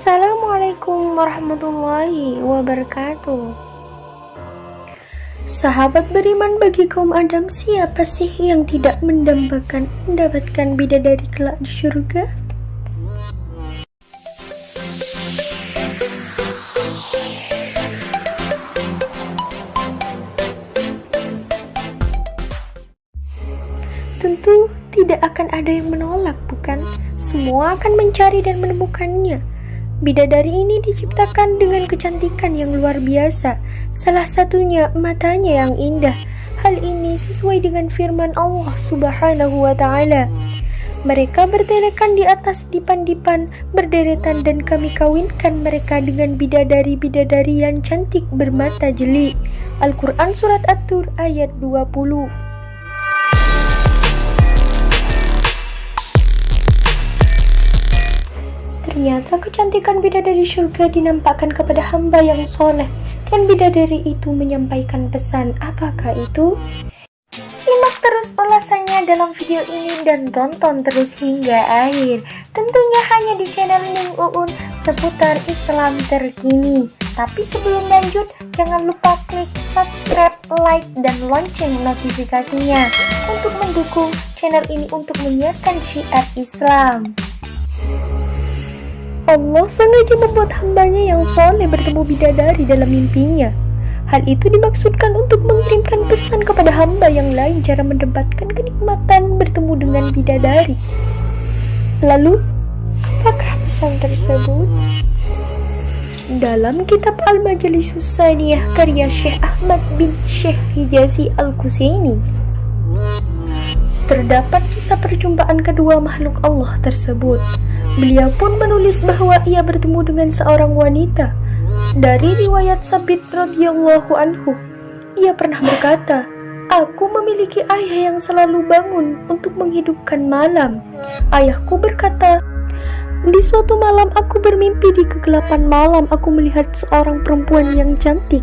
Assalamualaikum warahmatullahi wabarakatuh. Sahabat beriman, bagi kaum Adam, siapa sih yang tidak mendambakan mendapatkan bidadari kelak di surga? Tentu tidak akan ada yang menolak, bukan? Semua akan mencari dan menemukannya. Bidadari ini diciptakan dengan kecantikan yang luar biasa. Salah satunya matanya yang indah. Hal ini sesuai dengan firman Allah Subhanahu wa ta'ala. Mereka bertelekan di atas dipan-dipan berderetan, dan kami kawinkan mereka dengan bidadari-bidadari yang cantik bermata jeli. Al-Quran Surat At-Tur ayat 20. Ternyata kecantikan bidadari surga dinampakkan kepada hamba yang soleh, dan bidadari itu menyampaikan pesan. Apakah itu? Simak terus ulasannya dalam video ini dan tonton terus hingga akhir. Tentunya hanya di channel Ning Uun seputar Islam terkini. Tapi sebelum lanjut, jangan lupa klik subscribe, like, dan lonceng notifikasinya untuk mendukung channel ini untuk menyiarkan syiar Islam. Allah sengaja membuat hambanya yang soleh bertemu bidadari dalam mimpinya. Hal itu dimaksudkan untuk mengirimkan pesan kepada hamba yang lain cara mendapatkan kenikmatan bertemu dengan bidadari. Lalu, apakah pesan tersebut? Dalam kitab Al-Majalisus Tsaniyah karya Syekh Ahmad bin Syekh Hijazi Al-Qusaini, terdapat kisah perjumpaan kedua makhluk Allah tersebut. Beliau pun menulis bahwa ia bertemu dengan seorang wanita. Dari riwayat Sabit radhiyallahu anhu, ia pernah berkata, "Aku memiliki ayah yang selalu bangun untuk menghidupkan malam." Ayahku berkata, "Di suatu malam aku bermimpi, di kegelapan malam aku melihat seorang perempuan yang cantik,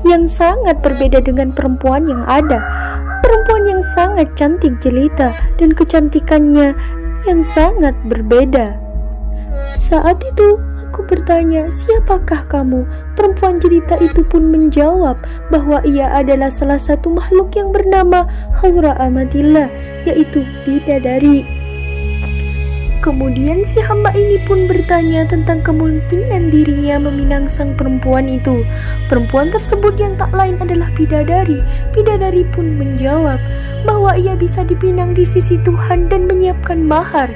yang sangat berbeda dengan perempuan yang ada. Perempuan yang sangat cantik jelita, dan kecantikannya yang sangat berbeda. Saat itu aku bertanya, 'Siapakah kamu?' Perempuan jelita itu pun menjawab bahwa ia adalah salah satu makhluk yang bernama Haura Amatillah, yaitu bidadari. Kemudian si hamba ini pun bertanya tentang kemungkinan dirinya meminang sang perempuan itu. Perempuan tersebut yang tak lain adalah bidadari. Bidadari pun menjawab bahwa ia bisa dipinang di sisi Tuhan dan menyiapkan mahar.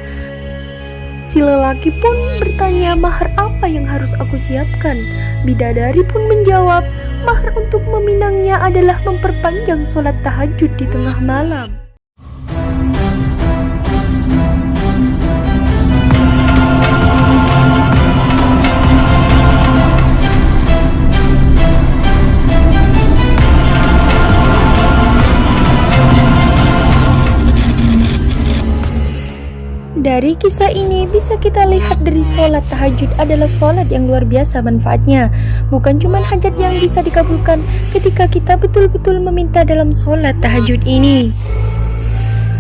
Si lelaki pun bertanya, 'Mahar apa yang harus aku siapkan?' Bidadari pun menjawab, 'Mahar untuk meminangnya adalah memperpanjang sholat tahajud di tengah malam.'" Dari kisah ini bisa kita lihat dari sholat tahajud adalah sholat yang luar biasa manfaatnya. Bukan cuma hajat yang bisa dikabulkan ketika kita betul-betul meminta dalam sholat tahajud ini,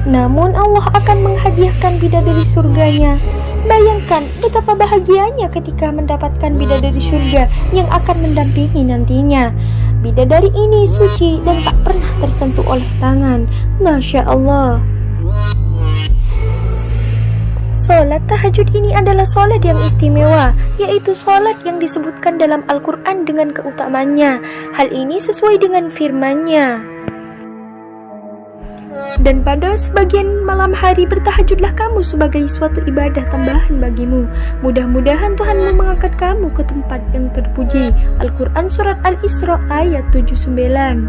namun Allah akan menghadiahkan bidadari surganya. Bayangkan betapa bahagianya ketika mendapatkan bidadari surga yang akan mendampingi nantinya. Bidadari ini suci dan tak pernah tersentuh oleh tangan. Masya Allah. Sholat tahajud ini adalah sholat yang istimewa, yaitu sholat yang disebutkan dalam Al-Quran dengan keutamaannya. Hal ini sesuai dengan firman-Nya. "Dan pada sebagian malam hari bertahajudlah kamu sebagai suatu ibadah tambahan bagimu. Mudah-mudahan Tuhanmu mengangkat kamu ke tempat yang terpuji." Al-Quran Surat Al-Isra ayat 79.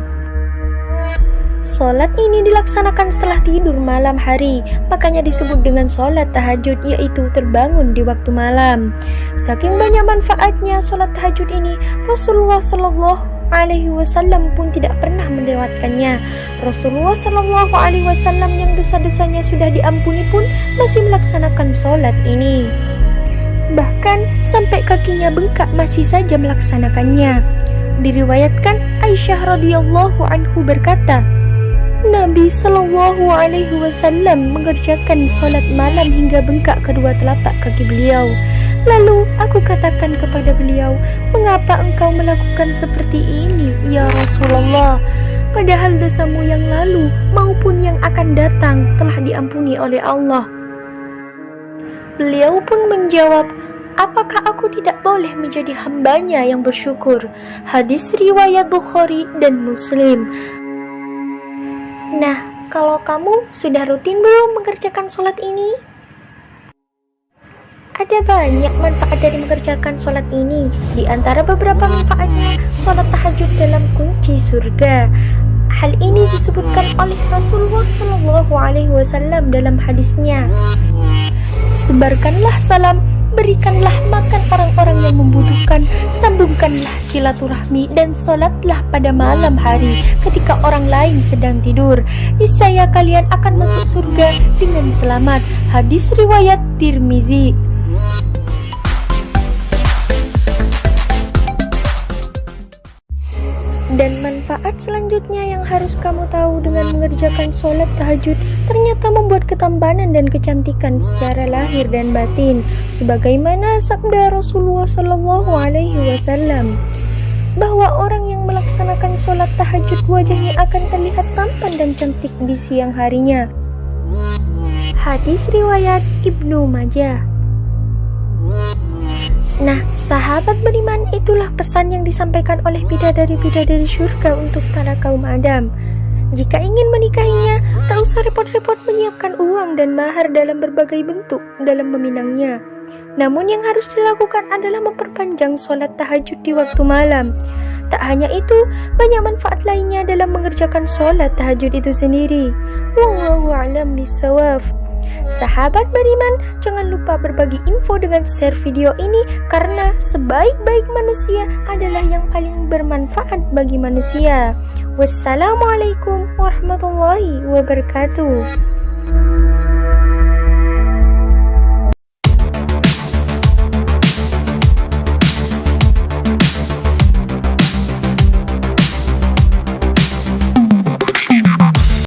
Sholat ini dilaksanakan setelah tidur malam hari, makanya disebut dengan sholat tahajud, yaitu terbangun di waktu malam. Saking banyak manfaatnya sholat tahajud ini, Rasulullah Shallallahu Alaihi Wasallam pun tidak pernah melewatkannya. Rasulullah Shallallahu Alaihi Wasallam yang dosa-dosanya sudah diampuni pun masih melaksanakan sholat ini. Bahkan sampai kakinya bengkak masih saja melaksanakannya. Diriwayatkan Aisyah radhiyallahu anhu berkata, Nabi Shallallahu Alaihi Wasallam mengerjakan sholat malam hingga bengkak kedua telapak kaki beliau. Lalu aku katakan kepada beliau, "Mengapa engkau melakukan seperti ini, ya Rasulullah? Padahal dosamu yang lalu maupun yang akan datang telah diampuni oleh Allah." Beliau pun menjawab, "Apakah aku tidak boleh menjadi hambanya yang bersyukur?" Hadis riwayat Bukhari dan Muslim. Nah, kalau kamu sudah rutin belum mengerjakan sholat ini? Ada banyak manfaat dari mengerjakan sholat ini. Di antara beberapa manfaatnya, sholat tahajud dalam kunci surga. Hal ini disebutkan oleh Rasulullah Shallallahu Alaihi Wasallam dalam hadisnya, "Sebarkanlah salam, berikanlah makan orang-orang yang membutuhkan, sambungkanlah silaturahmi, dan sholatlah pada malam hari ketika orang lain sedang tidur. Niscaya kalian akan masuk surga dengan selamat." Hadis riwayat Tirmizi. Dan manfaat selanjutnya yang harus kamu tahu dengan mengerjakan sholat tahajud ternyata membuat ketampanan dan kecantikan secara lahir dan batin, sebagaimana sabda Rasulullah Shallallahu Alaihi Wasallam, bahwa orang yang melaksanakan sholat tahajud wajahnya akan terlihat tampan dan cantik di siang harinya. Hadis riwayat Ibnu Majah. Nah, sahabat beriman, itulah pesan yang disampaikan oleh bidadari-bidadari surga untuk para kaum Adam. Jika ingin menikahinya, tak usah repot-repot menyiapkan uang dan mahar dalam berbagai bentuk dalam meminangnya. Namun yang harus dilakukan adalah memperpanjang sholat tahajud di waktu malam. Tak hanya itu, banyak manfaat lainnya dalam mengerjakan sholat tahajud itu sendiri. Wallahu a'lam bishawab. Sahabat beriman, jangan lupa berbagi info dengan share video ini, karena sebaik-baik manusia adalah yang paling bermanfaat bagi manusia. Wassalamualaikum warahmatullahi wabarakatuh.